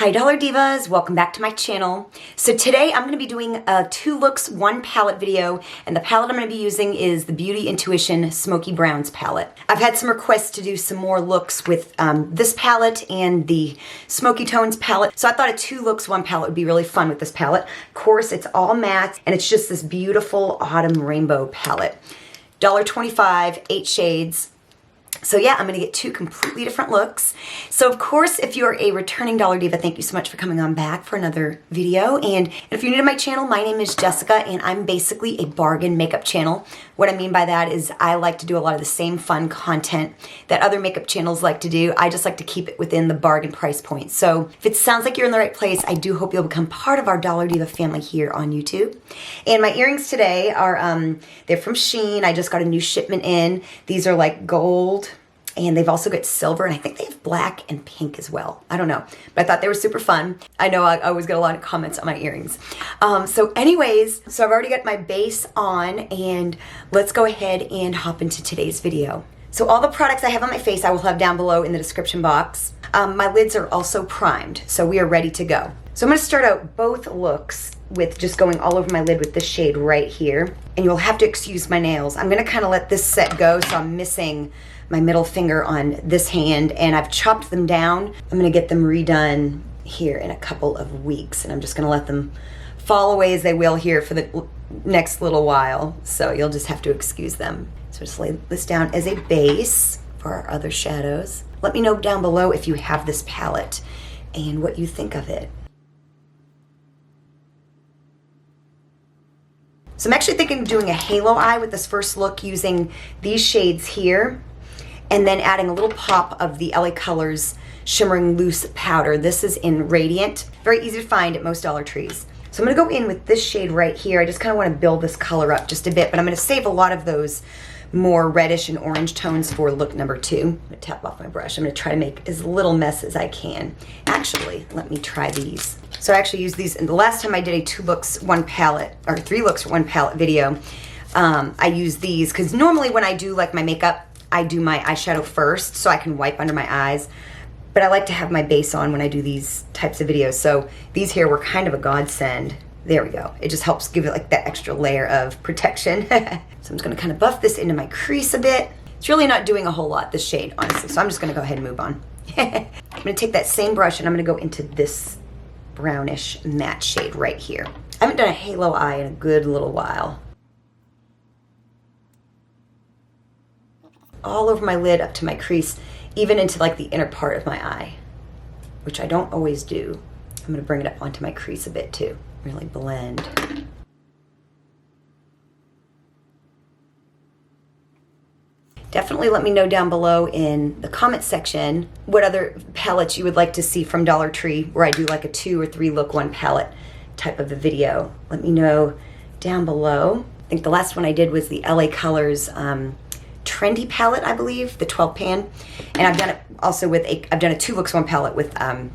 Hi Dollar Divas, welcome back to my channel. So today I'm going to be doing a 2 looks 1 palette video, and the palette I'm going to be using is the Beauty Intuition Smokey Browns palette. I've had some requests to do some more looks with this palette and the Smoky Tones palette, so I thought a 2 looks 1 palette would be really fun with this palette. Of course, it's all matte and it's just this beautiful autumn rainbow palette. $1.25, 8 shades. So yeah, I'm going to get 2 completely different looks. So of course, if you're a returning Dollar Diva, thank you so much for coming on back for another video. And if you're new to my channel, my name is Jessica and I'm basically a bargain makeup channel. What I mean by that is I like to do a lot of the same fun content that other makeup channels like to do. I just like to keep it within the bargain price point. So if it sounds like you're in the right place, I do hope you'll become part of our Dollar Diva family here on YouTube. And my earrings today are, they're from Shein. I just got a new shipment in. These are like gold. And they've also got silver, and I think they have black and pink as well. I don't know, but I thought they were super fun. I know I always get a lot of comments on my earrings. So anyways, so I've already got my base on, and let's go ahead and hop into today's video. So all the products I have on my face I will have down below in the description box. My lids are also primed, so we are ready to go. So I'm going to start out both looks with just going all over my lid with this shade right here. And you'll have to excuse my nails. I'm going to kind of let this set go, so I'm missing my middle finger on this hand, and I've chopped them down. I'm going to get them redone here in a couple of weeks, and I'm just going to let them fall away as they will here for the next little while. So you'll just have to excuse them. So just lay this down as a base for our other shadows. Let me know down below if you have this palette and what you think of it. So I'm actually thinking of doing a halo eye with this first look using these shades here, and then adding a little pop of the LA Colors Shimmering Loose Powder. This is in Radiant. Very easy to find at most Dollar Trees. So I'm gonna go in with this shade right here. I just kind of want to build this color up just a bit, but I'm gonna save a lot of those more reddish and orange tones for look number 2. I'm gonna tap off my brush. I'm gonna try to make as little mess as I can. Actually, let me try these. So I actually used these, and the last time I did a 2 looks 1 palette, or 3 looks 1 palette video, I use these, because normally when I do like my makeup, I do my eyeshadow first so I can wipe under my eyes, but I like to have my base on when I do these types of videos. So these here were kind of a godsend. There we go. It just helps give it like that extra layer of protection. So I'm just gonna kind of buff this into my crease a bit. It's really not doing a whole lot, this shade, honestly, so I'm just gonna go ahead and move on. I'm gonna take that same brush and I'm gonna go into this brownish matte shade right here. I haven't done a halo eye in a good little while. All over my lid up to my crease, even into like the inner part of my eye, which I don't always do. I'm gonna bring it up onto my crease a bit too. Really blend. Definitely let me know down below in the comment section what other palettes you would like to see from Dollar Tree, where I do like a 2 or 3 look 1 palette type of a video. Let me know down below. I think the last one I did was the LA Colors Trendy palette, I believe, the 12 pan, and I've done it also with I've done a 2 looks 1 palette with an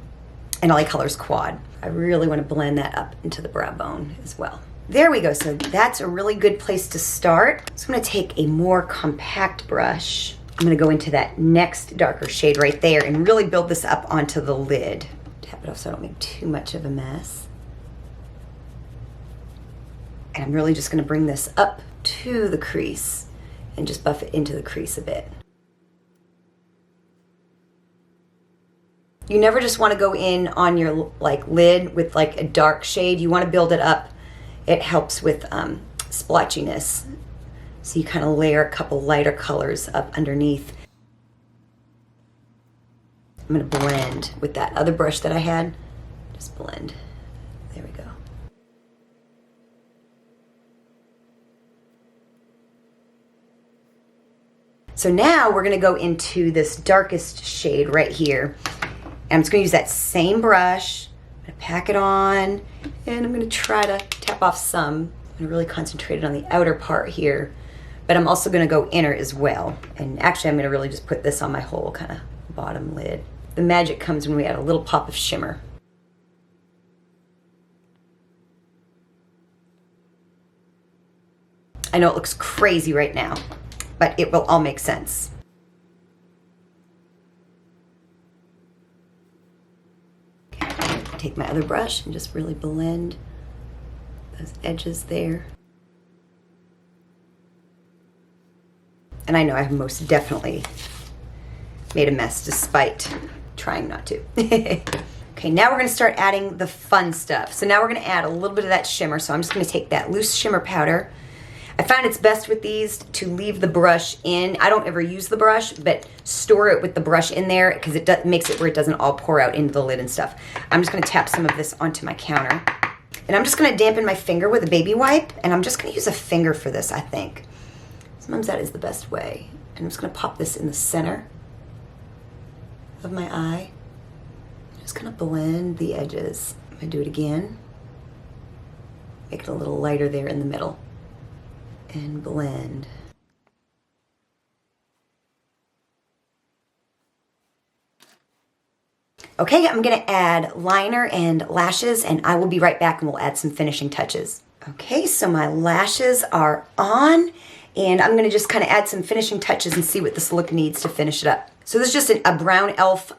LA Colors quad. I really want to blend that up into the brow bone as well. There we go. So that's a really good place to start. So I'm going to take a more compact brush. I'm going to go into that next darker shade right there and really build this up onto the lid. Tap it off so I don't make too much of a mess. And I'm really just going to bring this up to the crease and just buff it into the crease a bit. You never just want to go in on your like lid with like a dark shade. You want to build it up. It helps with splotchiness. So you kind of layer a couple lighter colors up underneath. I'm going to blend with that other brush that I had. Just blend. There we go. So now we're gonna go into this darkest shade right here. And I'm just gonna use that same brush. I'm gonna pack it on, and I'm gonna try to tap off some. I'm gonna really concentrate it on the outer part here, but I'm also gonna go inner as well. And actually I'm gonna really just put this on my whole kind of bottom lid. The magic comes when we add a little pop of shimmer. I know it looks crazy right now, but it will all make sense. Take my other brush and just really blend those edges there. And I know I've most definitely made a mess despite trying not to. Okay, now we're gonna start adding the fun stuff. So now we're gonna add a little bit of that shimmer. So I'm just gonna take that loose shimmer powder. I find it's best with these to leave the brush in. I don't ever use the brush, but store it with the brush in there because it makes it where it doesn't all pour out into the lid and stuff. I'm just gonna tap some of this onto my counter. And I'm just gonna dampen my finger with a baby wipe, and I'm just gonna use a finger for this, I think. Sometimes that is the best way. And I'm just gonna pop this in the center of my eye. Just gonna blend the edges. I'm gonna do it again. Make it a little lighter there in the middle. And blend. Okay, I'm gonna add liner and lashes, and I will be right back and we'll add some finishing touches. Okay, so my lashes are on, and I'm gonna just kind of add some finishing touches and see what this look needs to finish it up. So this is just a brown elf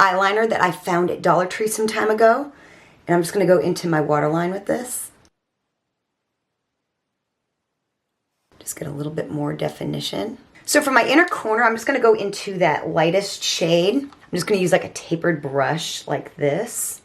eyeliner that I found at Dollar Tree some time ago, and I'm just gonna go into my waterline with this. Just get a little bit more definition. So for my inner corner, I'm just gonna go into that lightest shade. I'm just gonna use like a tapered brush like this.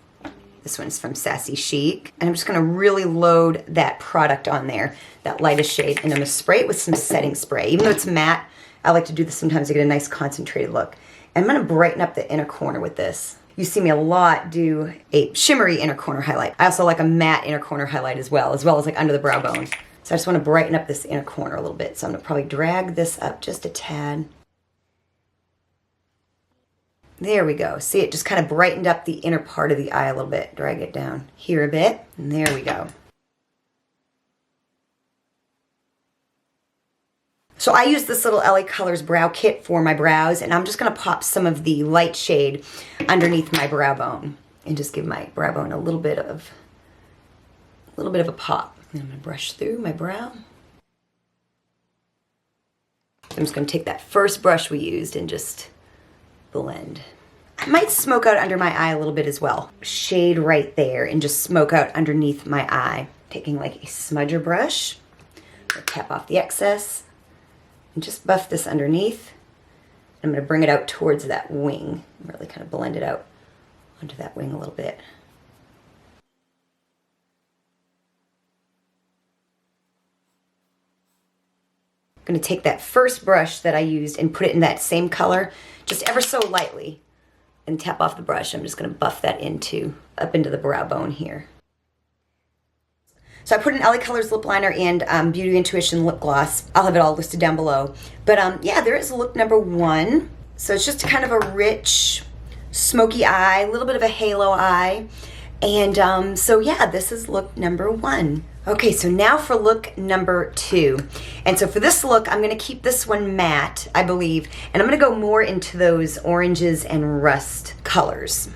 This one's from Sassy Chic. And I'm just gonna really load that product on there, that lightest shade, and I'm gonna spray it with some setting spray. Even though it's matte, I like to do this sometimes to get a nice concentrated look. And I'm gonna brighten up the inner corner with this. You see me a lot do a shimmery inner corner highlight. I also like a matte inner corner highlight as well as like under the brow bone. So I just want to brighten up this inner corner a little bit. So I'm going to probably drag this up just a tad. There we go. See, it just kind of brightened up the inner part of the eye a little bit. Drag it down here a bit. And there we go. So I use this little LA Colors brow kit for my brows, and I'm just going to pop some of the light shade underneath my brow bone and just give my brow bone a little bit of a pop. And I'm going to brush through my brow. I'm just going to take that first brush we used and just blend. I might smoke out under my eye a little bit as well. Shade right there and just smoke out underneath my eye. Taking like a smudger brush, tap off the excess, and just buff this underneath. I'm going to bring it out towards that wing. Really kind of blend it out onto that wing a little bit. I'm going to take that first brush that I used and put it in that same color, just ever so lightly, and tap off the brush. I'm just going to buff that up into the brow bone here. So I put an LA Colors lip liner and Beauty Intuition lip gloss. I'll have it all listed down below. But yeah, there is look number 1. So it's just kind of a rich, smoky eye, a little bit of a halo eye. And so yeah, this is look number 1. Okay, so now for look number 2. And so for this look, I'm gonna keep this one matte, I believe, and I'm gonna go more into those oranges and rust colors.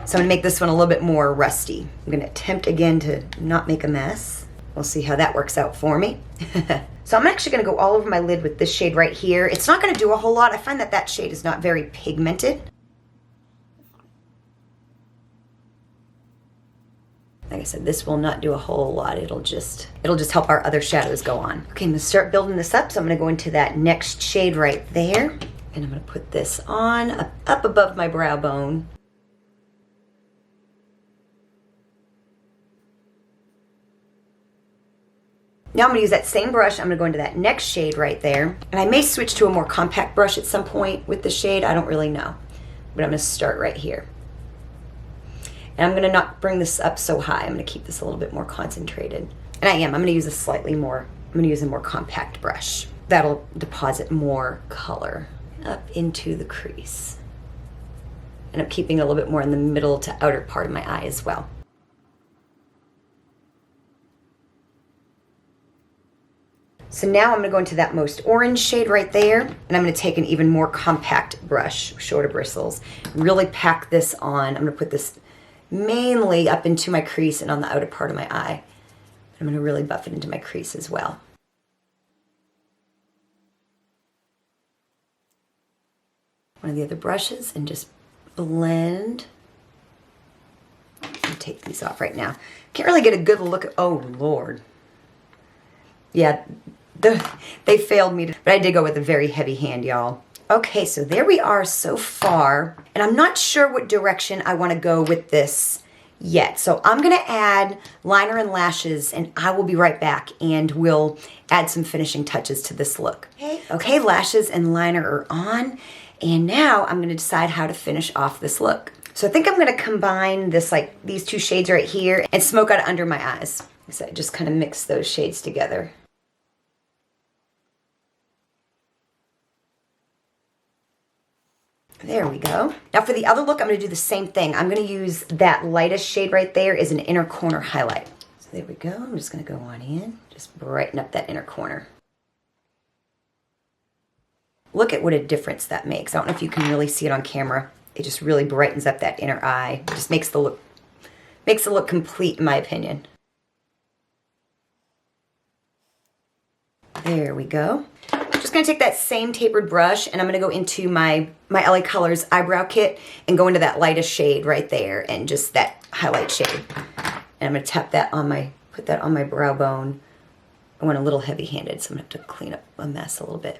So I'm gonna make this one a little bit more rusty. I'm gonna attempt again to not make a mess. We'll see how that works out for me. So I'm actually gonna go all over my lid with this shade right here. It's not gonna do a whole lot. I find that that shade is not very pigmented. Like I said, this will not do a whole lot. It'll just help our other shadows go on. Okay, I'm gonna start building this up. So I'm gonna go into that next shade right there. And I'm gonna put this on up above my brow bone. Now I'm gonna use that same brush. I'm gonna go into that next shade right there. And I may switch to a more compact brush at some point with the shade. I don't really know. But I'm gonna start right here. And I'm gonna not bring this up so high. I'm gonna keep this a little bit more concentrated. And I'm gonna use a more compact brush. That'll deposit more color up into the crease. And I'm keeping a little bit more in the middle to outer part of my eye as well. So now I'm gonna go into that most orange shade right there, and I'm gonna take an even more compact brush, shorter bristles, really pack this on. I'm gonna put this mainly up into my crease and on the outer part of my eye. I'm going to really buff it into my crease as well. One of the other brushes and just blend take these off right now. Can't really get a good look at, oh Lord. Yeah, they failed me, but I did go with a very heavy hand, y'all. Okay, so there we are so far, and I'm not sure what direction I want to go with this yet. So I'm gonna add liner and lashes, and I will be right back, and we'll add some finishing touches to this look. Okay, lashes and liner are on, and now I'm gonna decide how to finish off this look. So I think I'm gonna combine this, like these two shades right here, and smoke out under my eyes. So I just kind of mix those shades together. There we go. Now for the other look, I'm going to do the same thing. I'm going to use that lightest shade right there as an inner corner highlight. So there we go. I'm just going to go on in, just brighten up that inner corner. Look at what a difference that makes. I don't know if you can really see it on camera. It just really brightens up that inner eye. It just makes the look complete in my opinion. There we go. Just gonna take that same tapered brush and I'm gonna go into my LA Colors eyebrow kit and go into that lightest shade right there and just that highlight shade. And I'm gonna tap that on put that on my brow bone. I went a little heavy handed, so I'm gonna have to clean up a mess a little bit.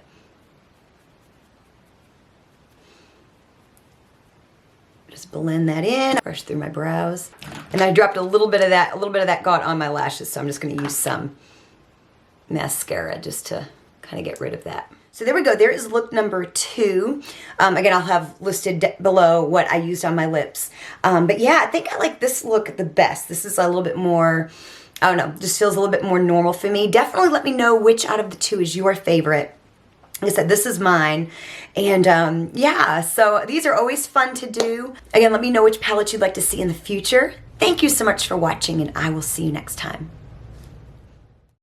Just blend that in, brush through my brows. And I dropped a little bit of that got on my lashes, so I'm just gonna use some mascara just to kind of get rid of that. So there we go. There is look number 2. Again, I'll have listed below what I used on my lips. But yeah, I think I like this look the best. This is a little bit more, I don't know, just feels a little bit more normal for me. Definitely let me know which out of the 2 is your favorite. Like I said, this is mine. And yeah, so these are always fun to do. Again, let me know which palette you'd like to see in the future. Thank you so much for watching, and I will see you next time.